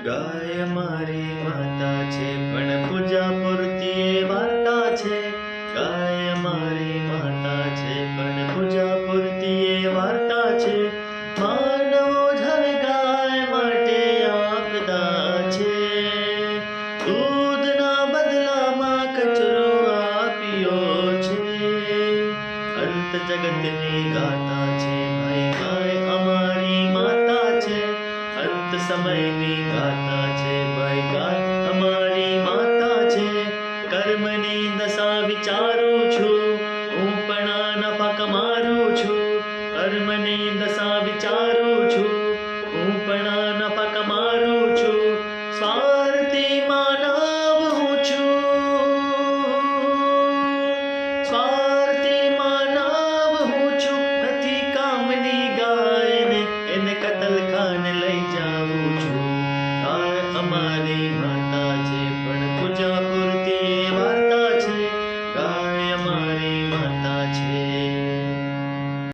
ગાય મારી માતા છે પણ પૂજા પૂરતી એ વાર્તા છે. ગાય મારી માતા છે પણ પૂજા પૂરતી એ વાર્તા છે. માનવો હવે ગાય માટે આપતા છે. દૂધના બદલામાં કચરો આપ્યો છે. અંત જગતની ગાતા છે ભાઈ ગાય અમારી માતા છે. અંત સમયની ગાતા છે ભાઈ ગાય અમારી માતા છે. કર્મની દશા વિચારું છું હું પણ નફા કમારું છું. કર્મની દશા વિચારું છું હું પણ નફા કમારું છું. સ્વાર્થી માનવ હું છું. સ્વાર્થી માનવ હું છું. નથી કામની ગાયને એને કતલખાને લઈ જાઉં છું. ગાય અમારી માતા છે પણ પૂજા પૂરી